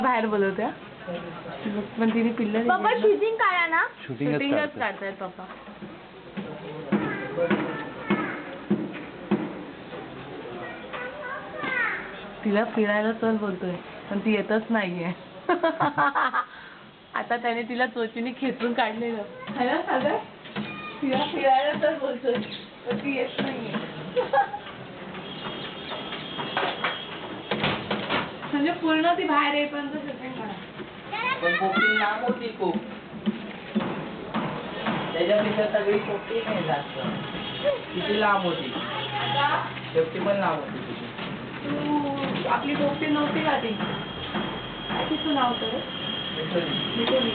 बाहेर बोलवत्या पण तिने पिल्लं पप्पा शूटिंग काढा ना. शूटिंगच काढतायत पप्पा. तिला फिरायला चल बोलतोय पण ती येतच नाहीये. आता त्याने तिला चोचीने खेचून काढलेलं है ना सागर. तिला फिरायला चल बोलतोय पण ती येत नाहीये. म्हणजे पूर्ण ती बाहेर येईपर्यंत शूटिंग काढा. पण पोपटी लांब होती खूप. त्याच्यापेक्षा सगळी पोपटी नाही जास्त. किती लांब होती. शेपटी पण लांब होती तिची. तू आपली पोपटी नव्हती का ती. काय तिचं नाव तर मिठोली.